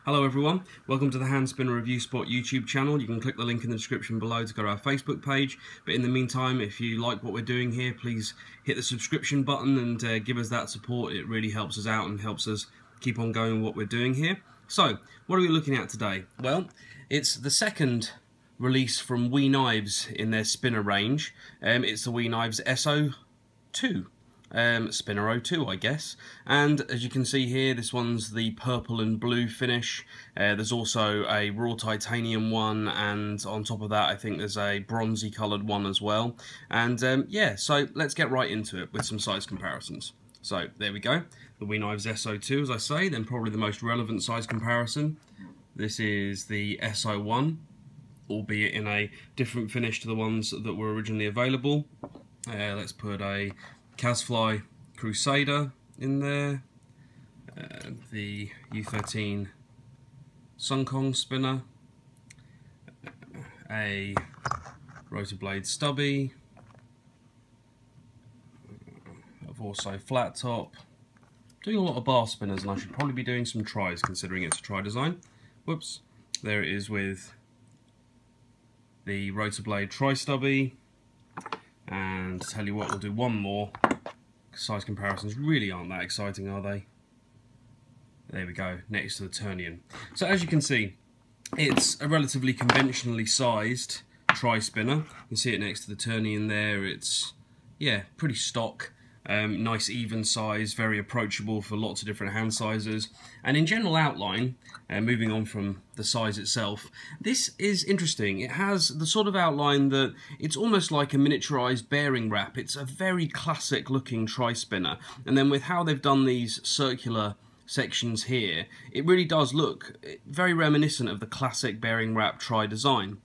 Hello everyone, welcome to the Hand Spinner Review Spot YouTube channel. You can click the link in the description below to go to our Facebook page, but in the meantime, if you like what we're doing here, please hit the subscription button and give us that support. It really helps us out and helps us keep on going with what we're doing here. So, what are we looking at today? Well, it's the second release from WE Knives in their spinner range. It's the WE Knives S02. Spinner 02, I guess, and as you can see here, this one's the purple and blue finish. There's also a raw titanium one, and on top of that I think there's a bronzy coloured one as well. And yeah, so let's get right into it with some size comparisons. So there we go, the WE Knives S02, as I say, then probably the most relevant size comparison. This is the S01, albeit in a different finish to the ones that were originally available. Let's put a Casfly Crusader in there, the U13 Sun Kong spinner, a rotor blade stubby, I've also flat top, doing a lot of bar spinners, and I should probably be doing some tries considering it's a try design. Whoops, there it is with the rotor blade tri stubby. And to tell you what, we'll do one more. Size comparisons really aren't that exciting, are they? There we go, next to the Turnian. So as you can see, it's a relatively conventionally sized tri-spinner. You can see it next to the Turnian there. It's, yeah, pretty stock. Nice even size, very approachable for lots of different hand sizes. And in general outline, moving on from the size itself, this is interesting. It has the sort of outline that it's almost like a miniaturized bearing wrap. It's a very classic looking tri-spinner. And then with how they've done these circular sections here, it really does look very reminiscent of the classic bearing wrap tri design.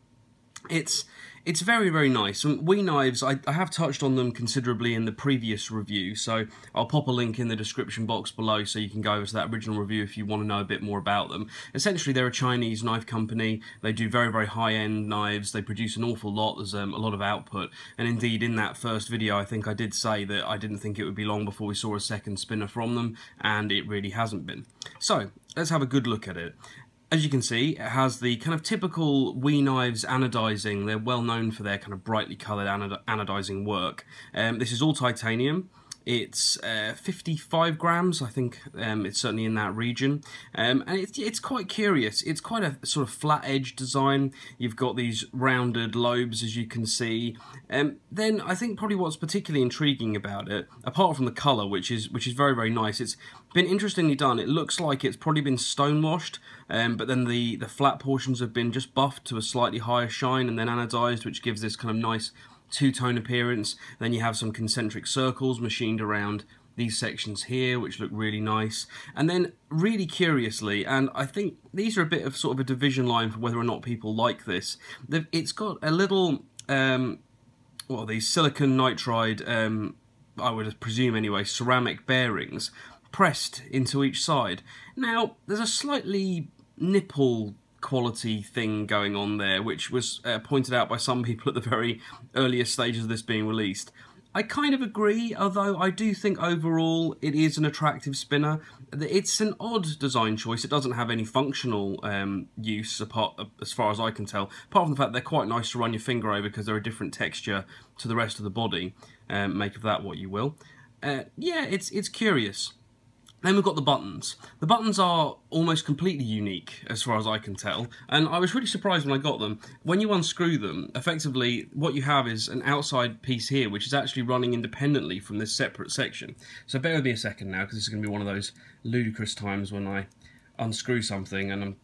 It's very, very nice. And WE Knives, I have touched on them considerably in the previous review, so I'll pop a link in the description box below so you can go over to that original review if you want to know a bit more about them. Essentially, they're a Chinese knife company. They do very, very high-end knives. They produce an awful lot. There's a lot of output. And indeed, in that first video, I think I did say that I didn't think it would be long before we saw a second spinner from them, and it really hasn't been. So, let's have a good look at it. As you can see, it has the kind of typical WE Knives anodizing. They're well known for their kind of brightly coloured anodizing work. This is all titanium. It's 55 grams, I think it's certainly in that region. And it's quite curious. It's quite a sort of flat edge design. You've got these rounded lobes, as you can see. Then I think probably what's particularly intriguing about it, apart from the colour, which is very, very nice, it's been interestingly done. It looks like it's probably been stonewashed, but then the flat portions have been just buffed to a slightly higher shine and then anodized, which gives this kind of nice two-tone appearance. Then you have some concentric circles machined around these sections here, which look really nice. And then, really curiously, and I think these are a bit of sort of a division line for whether or not people like this, it's got a little, well, these silicon nitride, I would presume anyway, ceramic bearings pressed into each side. Now, there's a slightly nipple quality thing going on there, which was pointed out by some people at the very earliest stages of this being released. I kind of agree, although I do think overall it is an attractive spinner. It's an odd design choice. It doesn't have any functional use, as far as I can tell, apart from the fact they're quite nice to run your finger over because they're a different texture to the rest of the body. Make of that what you will. Yeah, it's curious. Then we've got the buttons. The buttons are almost completely unique, as far as I can tell, and I was really surprised when I got them. When you unscrew them, effectively what you have is an outside piece here, which is actually running independently from this separate section. So bear with me a second now, because this is going to be one of those ludicrous times when I unscrew something, and I'm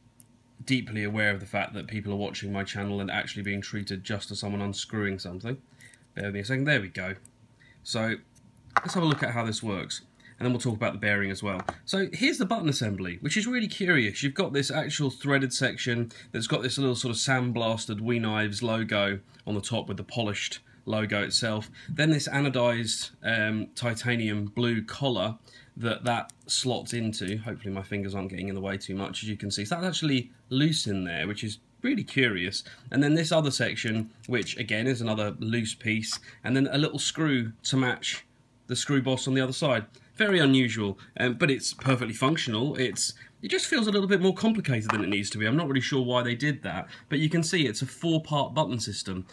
deeply aware of the fact that people are watching my channel and actually being treated just as someone unscrewing something. Bear with me a second, there we go. So, let's have a look at how this works. And then we'll talk about the bearing as well. So here's the button assembly, which is really curious. You've got this actual threaded section that's got this little sort of sandblasted WE Knives logo on the top with the polished logo itself. Then this anodized titanium blue collar that slots into. Hopefully my fingers aren't getting in the way too much, as you can see. So that's actually loose in there, which is really curious. And then this other section, which again is another loose piece, and then a little screw to match the screw boss on the other side. Very unusual, but it's perfectly functional. It just feels a little bit more complicated than it needs to be. I'm not really sure why they did that, but you can see it's a 4-part button system,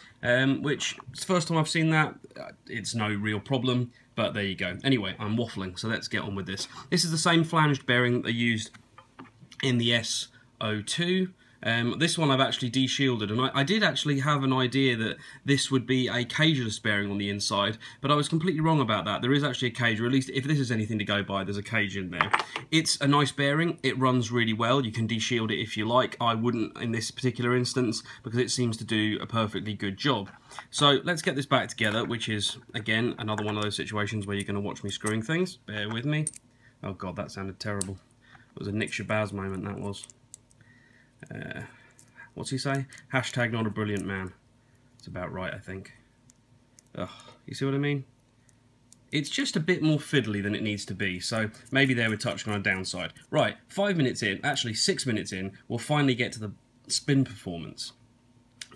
which it's the first time I've seen that. It's no real problem, but there you go. Anyway, I'm waffling, so let's get on with this. This is the same flanged bearing that they used in the S02. This one I've actually de-shielded, and I did actually have an idea that this would be a cageless bearing on the inside, but I was completely wrong about that. There is actually a cage, or at least if this is anything to go by, there's a cage in there. It's a nice bearing, it runs really well, you can de-shield it if you like. I wouldn't in this particular instance, because it seems to do a perfectly good job. So let's get this back together, which is, again, another one of those situations where you're going to watch me screwing things. Bear with me. Oh god, that sounded terrible. It was a Nick Shabazz moment, that was. What's he say? Hashtag not a brilliant man. It's about right, I think. Ugh, you see what I mean? It's just a bit more fiddly than it needs to be, so maybe there we're touching on a downside. Right, 5 minutes in, actually 6 minutes in, we'll finally get to the spin performance.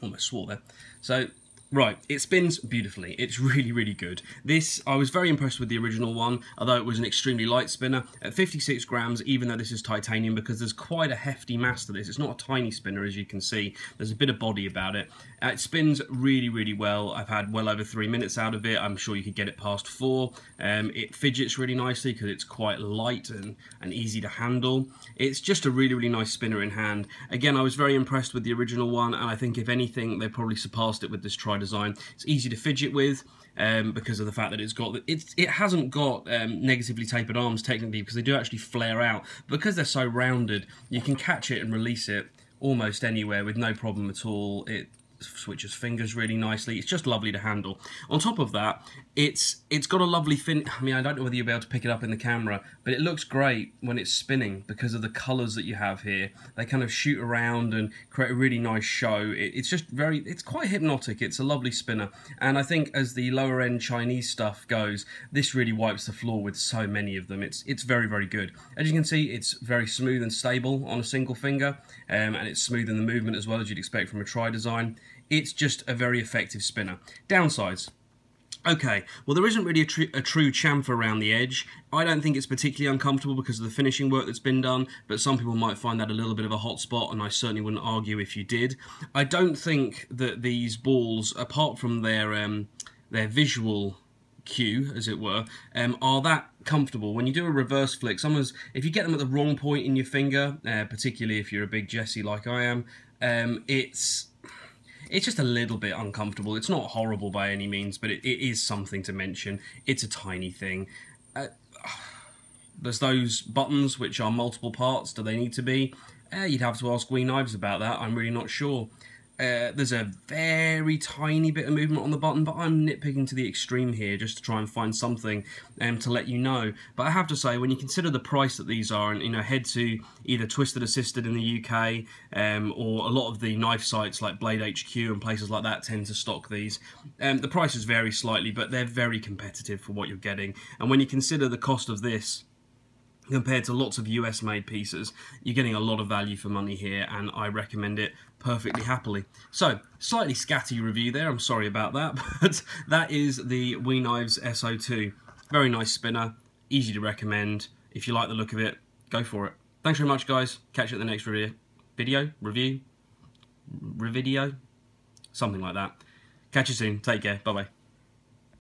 Almost swore there. So, right, it spins beautifully. It's really, really good. This, I was very impressed with the original one, although it was an extremely light spinner. At 56 grams, even though this is titanium, because there's quite a hefty mass to this. It's not a tiny spinner, as you can see. There's a bit of body about it. It spins really, really well. I've had well over 3 minutes out of it. I'm sure you could get it past 4. It fidgets really nicely because it's quite light and easy to handle. It's just a really, really nice spinner in hand. Again, I was very impressed with the original one, and I think if anything, they probably surpassed it with this tri-design. It's easy to fidget with because of the fact that it hasn't got negatively tapered arms technically, because they do actually flare out. Because they're so rounded, you can catch it and release it almost anywhere with no problem at all. It switches fingers really nicely. It's just lovely to handle. On top of that, it's got a lovely fin. I mean, I don't know whether you'll be able to pick it up in the camera, but it looks great when it's spinning because of the colours that you have here. They kind of shoot around and create a really nice show. It's quite hypnotic. It's a lovely spinner, and I think as the lower end Chinese stuff goes, this really wipes the floor with so many of them. It's very, very good. As you can see, it's very smooth and stable on a single finger, and it's smooth in the movement as well, as you'd expect from a tri-design. It's just a very effective spinner. Downsides. Okay, well, there isn't really a true chamfer around the edge. I don't think it's particularly uncomfortable because of the finishing work that's been done, but some people might find that a little bit of a hot spot, and I certainly wouldn't argue if you did. I don't think that these balls, apart from their visual cue, as it were, are that comfortable. When you do a reverse flick, if you get them at the wrong point in your finger, particularly if you're a big Jessie like I am, it's just a little bit uncomfortable. It's not horrible by any means, but it is something to mention. It's a tiny thing. There's those buttons which are multiple parts. Do they need to be? You'd have to ask Wee Knives about that. I'm really not sure. There's a very tiny bit of movement on the button, but I'm nitpicking to the extreme here just to try and find something to let you know. But I have to say, when you consider the price that these are, and head to either Twisted Assisted in the UK or a lot of the knife sites like Blade HQ and places like that tend to stock these, the prices vary slightly, but they're very competitive for what you're getting. And when you consider the cost of this compared to lots of US made pieces, you're getting a lot of value for money here, and I recommend it perfectly happily. So, slightly scatty review there, I'm sorry about that, but that is the Wee Knives S02. Very nice spinner, easy to recommend. If you like the look of it, go for it. Thanks very much, guys. Catch you at the next review, something like that. Catch you soon. Take care. Bye-bye.